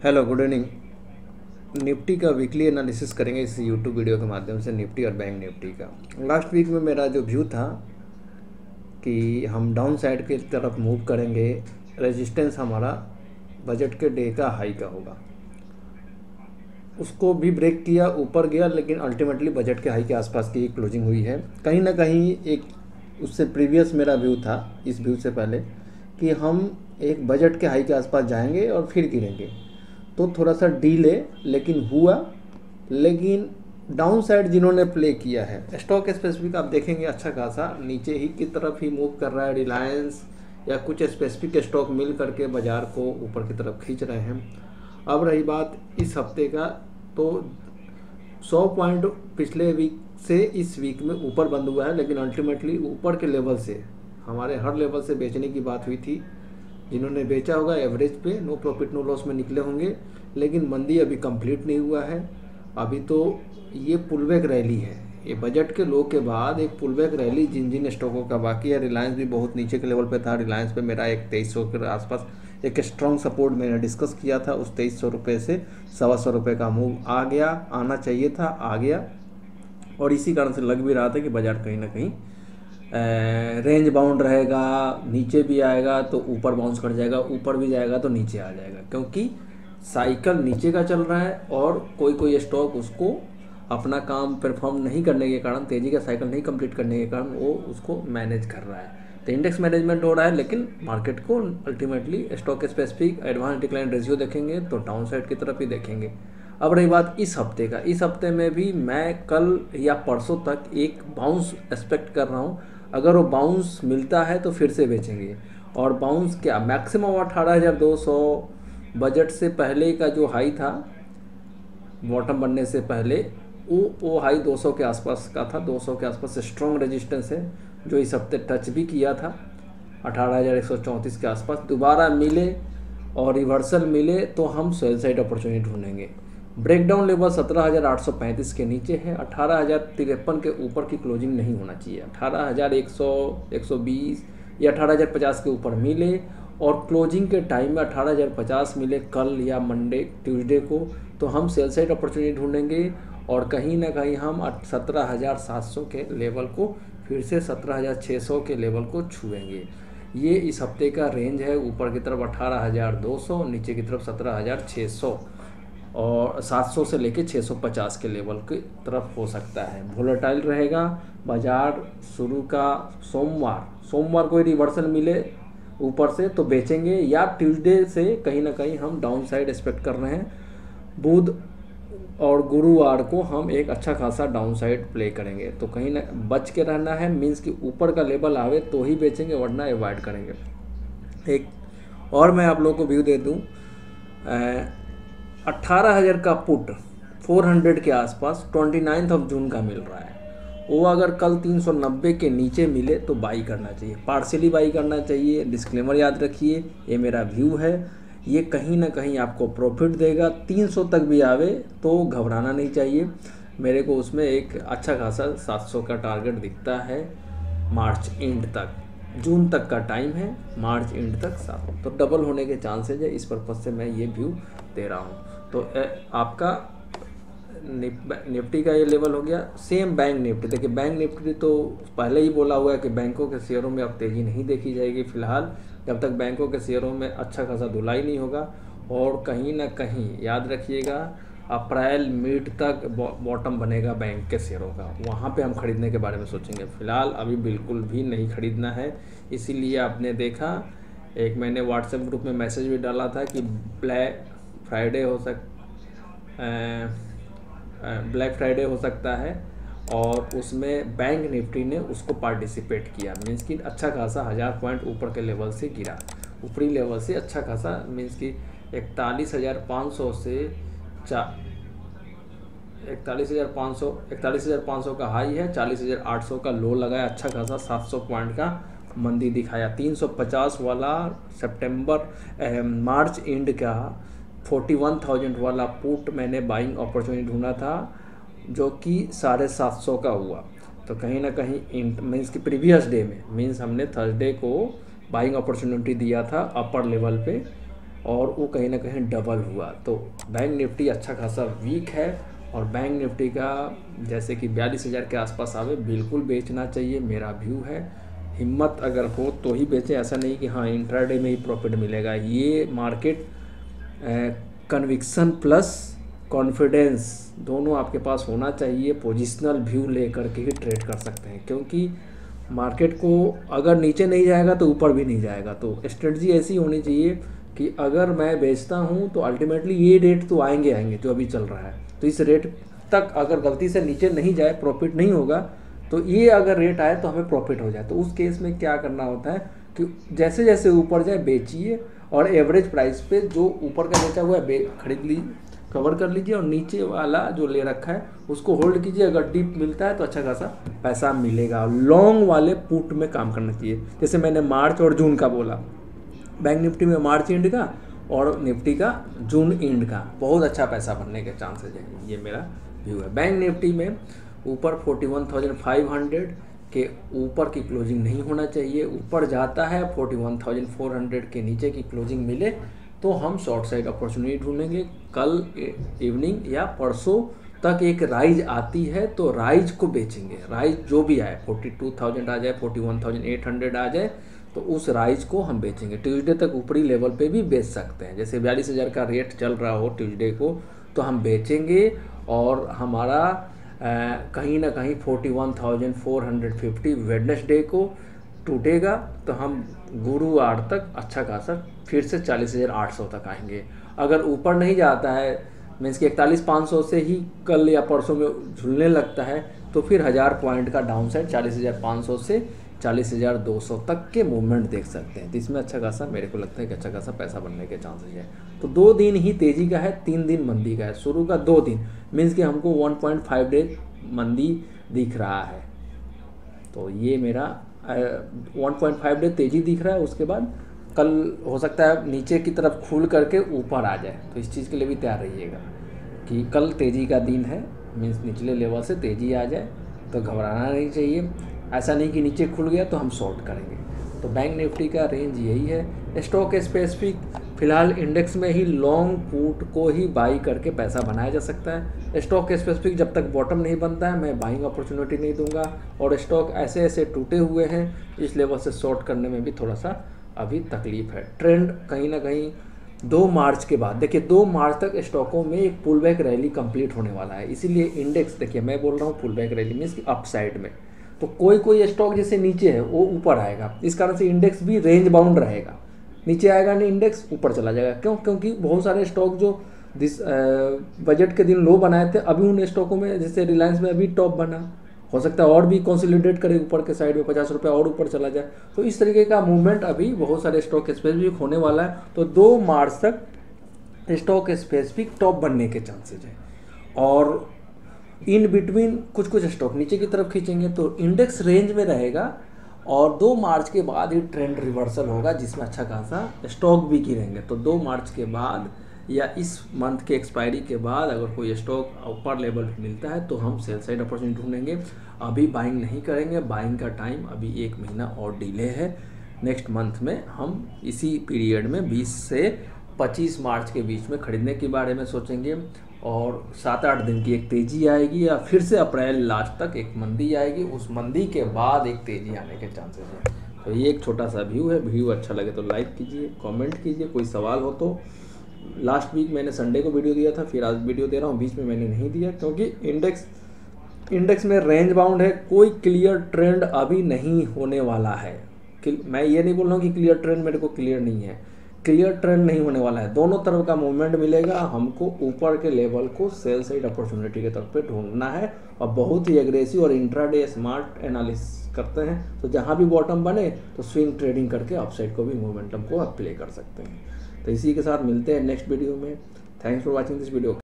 Hello, good evening. Nifty का weekly analysis करेंगे इस यूट्यूब वीडियो के माध्यम से, निफ्टी और बैंक निफ्टी का। लास्ट वीक में मेरा जो व्यू था कि हम डाउन साइड की तरफ मूव करेंगे, रेजिस्टेंस हमारा बजट के डे का हाई का होगा। उसको भी ब्रेक किया, ऊपर गया, लेकिन अल्टीमेटली बजट के हाई के आसपास की क्लोजिंग हुई है। कहीं ना कहीं एक उससे प्रीवियस मेरा व्यू था, इस व्यू से पहले, कि हम एक बजट के हाई के आसपास जाएंगे और फिर गिरेंगे। तो थोड़ा सा डीले लेकिन हुआ। लेकिन डाउन साइड जिन्होंने प्ले किया है, स्टॉक स्पेसिफिक आप देखेंगे अच्छा खासा नीचे ही की तरफ ही मूव कर रहा है। रिलायंस या कुछ स्पेसिफिक स्टॉक मिल करके बाज़ार को ऊपर की तरफ खींच रहे हैं। अब रही बात इस हफ्ते का, तो 100 पॉइंट पिछले वीक से इस वीक में ऊपर बंद हुआ है, लेकिन अल्टीमेटली ऊपर के लेवल से, हमारे हर लेवल से बेचने की बात हुई थी। जिन्होंने बेचा होगा एवरेज पे नो प्रॉफिट नो लॉस में निकले होंगे, लेकिन मंदी अभी कंप्लीट नहीं हुआ है। अभी तो ये पुलबैक रैली है, ये बजट के लो के बाद एक पुलबैक रैली जिन जिन स्टॉकों का बाकी है। रिलायंस भी बहुत नीचे के लेवल पे था। रिलायंस पे मेरा एक 2300 के आसपास एक स्ट्रॉन्ग सपोर्ट मैंने डिस्कस किया था। उस 2300 रुपये से 125 रुपये का मूव आ गया, आना चाहिए था, आ गया। और इसी कारण से लग भी रहा था कि बाजार कहीं ना कहीं रेंज बाउंड रहेगा, नीचे भी आएगा तो ऊपर बाउंस कर जाएगा, ऊपर भी जाएगा तो नीचे आ जाएगा, क्योंकि साइकिल नीचे का चल रहा है और कोई कोई स्टॉक उसको अपना काम परफॉर्म नहीं करने के कारण, तेज़ी का साइकिल नहीं कंप्लीट करने के कारण वो उसको मैनेज कर रहा है। तो इंडेक्स मैनेजमेंट हो रहा है, लेकिन मार्केट को ultimately stock specific advance decline ratio देखेंगे तो डाउन साइड की तरफ ही देखेंगे। अब रही बात इस हफ्ते का, इस हफ्ते में भी मैं कल या परसों तक एक बाउंस एक्सपेक्ट कर रहा हूँ। अगर वो बाउंस मिलता है तो फिर से बेचेंगे। और बाउंस क्या, मैक्सिमम 18,200 बजट से पहले का जो हाई था, बॉटम बनने से पहले, वो हाई 200 के आसपास का था। 200 के आसपास स्ट्रॉन्ग रेजिस्टेंस है, जो इस हफ्ते टच भी किया था। 18,134 के आसपास दोबारा मिले और रिवर्सल मिले तो हम सेल साइड अपॉर्चुनिटी ढूंढेंगे। ब्रेकडाउन लेवल 17,835 के नीचे है। 18,053 के ऊपर की क्लोजिंग नहीं होना चाहिए। 18,100, 120 या 18,050 के ऊपर मिले और क्लोजिंग के टाइम में 18,050 मिले कल या मंडे ट्यूसडे को, तो हम सेल साइड अपॉर्चुनिटी ढूंढेंगे और कहीं ना कहीं हम 17,700 के लेवल को फिर से 17,600 के लेवल को छुएंगे। ये इस हफ्ते का रेंज है। ऊपर की तरफ 18,200, नीचे की तरफ 17,600 और 700 से लेके 650 के लेवल की तरफ हो सकता है। वोलेटाइल रहेगा बाजार। शुरू का सोमवार को रिवर्सल मिले ऊपर से तो बेचेंगे, या ट्यूसडे से कहीं ना कहीं हम डाउन साइड एक्सपेक्ट कर रहे हैं। बुध और गुरुवार को हम एक अच्छा खासा डाउन साइड प्ले करेंगे। तो कहीं ना बच के रहना है, मीन्स कि ऊपर का लेवल आवे तो ही बेचेंगे, वरना अवॉइड करेंगे। एक और मैं आप लोगों को व्यू दे दूँ, 18,000 का पुट 400 के आसपास 29 जून का मिल रहा है। वो अगर कल 390 के नीचे मिले तो बाई करना चाहिए, पार्शियली बाई करना चाहिए। डिस्क्लेमर याद रखिए, ये मेरा व्यू है, ये कहीं ना कहीं आपको प्रॉफिट देगा। 300 तक भी आवे तो घबराना नहीं चाहिए। मेरे को उसमें एक अच्छा खासा 700 का टारगेट दिखता है मार्च एंड तक। जून तक का टाइम है, मार्च एंड तक 700 तो डबल होने के चांसेज है। इस पर्पज़ से मैं ये व्यू दे रहा हूँ। तो आपका निफ्टी का ये लेवल हो गया। सेम बैंक निफ्टी, देखिए बैंक निफ्टी तो पहले ही बोला हुआ है कि बैंकों के शेयरों में अब तेज़ी नहीं देखी जाएगी फिलहाल, जब तक बैंकों के शेयरों में अच्छा खासा धुलाई नहीं होगा। और कहीं ना कहीं याद रखिएगा, अप्रैल मिड तक बॉटम बनेगा बैंक के शेयरों का, वहाँ पे हम खरीदने के बारे में सोचेंगे। फ़िलहाल अभी बिल्कुल भी नहीं खरीदना है। इसीलिए आपने देखा, एक मैंने व्हाट्सएप ग्रुप में मैसेज भी डाला था कि ब्लैक फ्राइडे हो सकता है, और उसमें बैंक निफ्टी ने उसको पार्टिसिपेट किया। मीन्स कि अच्छा खासा 1000 पॉइंट ऊपर के लेवल से गिरा, ऊपरी लेवल से अच्छा खासा, मीन्स कि 41,500 से 41,500 का हाई है, 40,800 का लो लगाया, अच्छा खासा 700 पॉइंट का मंदी दिखाया। 350 वाला मार्च एंड का 41,000 वाला पुट मैंने बाइंग अपॉर्चुनिटी ढूंढा था, जो कि 750 का हुआ। तो कहीं ना कहीं मीन्स कि प्रीवियस डे में, मीन्स हमने थर्सडे को बाइंग अपॉर्चुनिटी दिया था अपर लेवल पे और वो कहीं ना कहीं डबल हुआ। तो बैंक निफ्टी अच्छा खासा वीक है और बैंक निफ्टी का जैसे कि 42,000 के आसपास आवे बिल्कुल बेचना चाहिए, मेरा व्यू है। हिम्मत अगर हो तो ही बेचें, ऐसा नहीं कि हाँ इंट्राडे में ही प्रॉफिट मिलेगा। ये मार्केट कन्विक्शन प्लस कॉन्फिडेंस दोनों आपके पास होना चाहिए। पोजिशनल व्यू लेकर के ही ट्रेड कर सकते हैं, क्योंकि मार्केट को अगर नीचे नहीं जाएगा तो ऊपर भी नहीं जाएगा। तो स्ट्रेटजी ऐसी होनी चाहिए कि अगर मैं बेचता हूँ तो अल्टीमेटली ये रेट तो आएंगे जो अभी चल रहा है, तो इस रेट तक अगर गलती से नीचे नहीं जाए, प्रॉफिट नहीं होगा, तो ये अगर रेट आए तो हमें प्रॉफिट हो जाए। तो उस केस में क्या करना होता है कि जैसे जैसे ऊपर जाए बेचिए और एवरेज प्राइस पे जो ऊपर का बेचा हुआ है खरीद लीजिए, कवर कर लीजिए, और नीचे वाला जो ले रखा है उसको होल्ड कीजिए। अगर डीप मिलता है तो अच्छा खासा पैसा मिलेगा। लॉन्ग वाले पुट में काम करना चाहिए, जैसे मैंने मार्च और जून का बोला। बैंक निफ्टी में मार्च एंड का और निफ्टी का जून एंड का बहुत अच्छा पैसा बनने के चांसेस हैं, ये मेरा व्यू है। बैंक निफ्टी में ऊपर 41,500 के ऊपर की क्लोजिंग नहीं होना चाहिए। ऊपर जाता है 41,400 के नीचे की क्लोजिंग मिले तो हम शॉर्ट साइड अपॉर्चुनिटी ढूंढेंगे। कल इवनिंग या परसों तक एक राइज आती है तो राइज को बेचेंगे। राइज जो भी आए, 42,000 आ जाए, 41,800 आ जाए, तो उस राइज को हम बेचेंगे। ट्यूसडे तक ऊपरी लेवल पे भी बेच सकते हैं, जैसे 42,000 का रेट चल रहा हो ट्यूसडे को, तो हम बेचेंगे और हमारा कहीं ना कहीं 41,450 वेडनेसडे को टूटेगा, तो हम गुरुवार तक अच्छा खासा फिर से 40,800 तक आएंगे। अगर ऊपर नहीं जाता है, मीन्स कि 41,500 से ही कल या परसों में झूलने लगता है, तो फिर 1000 पॉइंट का डाउन साइड 40,500 से 40,200 तक के मूवमेंट देख सकते हैं। तो इसमें अच्छा खासा मेरे को लगता है कि अच्छा खासा पैसा बनने के चांसेस है। तो 2 दिन ही तेज़ी का है, 3 दिन मंदी का है। शुरू का 2 दिन मीन्स कि हमको 1.5 डे मंदी दिख रहा है, तो ये मेरा 1.5 डे तेज़ी दिख रहा है। उसके बाद कल हो सकता है नीचे की तरफ खुल करके ऊपर आ जाए, तो इस चीज़ के लिए भी तैयार रहिएगा कि कल तेज़ी का दिन है, मीन्स निचले लेवल से तेज़ी आ जाए तो घबराना नहीं चाहिए। ऐसा नहीं कि नीचे खुल गया तो हम शॉर्ट करेंगे। तो बैंक निफ्टी का रेंज यही है। स्टॉक स्पेसिफिक फिलहाल इंडेक्स में ही लॉन्ग पुट को ही बाई करके पैसा बनाया जा सकता है। स्टॉक स्पेसिफिक जब तक बॉटम नहीं बनता है मैं बाइंग अपॉर्चुनिटी नहीं दूंगा, और स्टॉक ऐसे ऐसे टूटे हुए हैं इस लेवल से शॉर्ट करने में भी थोड़ा सा अभी तकलीफ है। ट्रेंड कहीं ना कहीं 2 मार्च के बाद, देखिए 2 मार्च तक स्टॉकों में एक पुल बैक रैली कंप्लीट होने वाला है, इसीलिए इंडेक्स देखिए मैं बोल रहा हूँ pull back rally means upside में, तो कोई कोई स्टॉक जैसे नीचे है वो ऊपर आएगा, इस कारण से इंडेक्स भी रेंज बाउंड रहेगा। नीचे आएगा नहीं इंडेक्स, ऊपर चला जाएगा। क्यों? क्योंकि बहुत सारे स्टॉक जो बजट के दिन लो बनाए थे, अभी उन स्टॉकों में जैसे रिलायंस में अभी टॉप बना, हो सकता है और भी कंसोलिडेट करे ऊपर के साइड में 50 रुपये और ऊपर चला जाए। तो इस तरीके का मूवमेंट अभी बहुत सारे स्टॉक स्पेसिफिक होने वाला है। तो 2 मार्च तक स्टॉक स्पेसिफिक टॉप बनने के चांसेज है, और इन बिटवीन कुछ कुछ स्टॉक नीचे की तरफ खींचेंगे तो इंडेक्स रेंज में रहेगा, और 2 मार्च के बाद ही ट्रेंड रिवर्सल होगा जिसमें अच्छा खासा स्टॉक भी गिरेंगे। तो 2 मार्च के बाद या इस मंथ के एक्सपायरी के बाद अगर कोई स्टॉक ऊपर लेवल पे मिलता है तो हम सेल साइड अपॉर्चुनिटी ढूंढेंगे। अभी बाइंग नहीं करेंगे, बाइंग का टाइम अभी 1 महीना और डिले है। नेक्स्ट मंथ में हम इसी पीरियड में 20 से 25 मार्च के बीच में खरीदने के बारे में सोचेंगे, और 7-8 दिन की एक तेज़ी आएगी या फिर से अप्रैल लास्ट तक एक मंदी आएगी, उस मंदी के बाद एक तेज़ी आने के चांसेस हैं। तो ये एक छोटा सा व्यू है। व्यू अच्छा लगे तो लाइक कीजिए, कमेंट कीजिए, कोई सवाल हो तो। लास्ट वीक मैंने संडे को वीडियो दिया था, फिर आज वीडियो दे रहा हूँ, बीच में मैंने नहीं दिया क्योंकि इंडेक्स में रेंज बाउंड है, कोई क्लियर ट्रेंड अभी नहीं होने वाला है। मैं ये नहीं बोल रहा हूँ कि क्लियर ट्रेंड मेरे को क्लियर नहीं है, क्लियर ट्रेंड नहीं होने वाला है। दोनों तरफ का मूवमेंट मिलेगा, हमको ऊपर के लेवल को सेल साइड अपॉर्चुनिटी के तरफ पे ढूंढना है, और बहुत ही एग्रेसिव और इंट्राडे स्मार्ट एनालिसिस करते हैं। तो जहाँ भी बॉटम बने तो स्विंग ट्रेडिंग करके अपसाइड को भी मोमेंटम को अप्लाई कर सकते हैं। तो इसी के साथ मिलते हैं नेक्स्ट वीडियो में। Thanks for watching this video.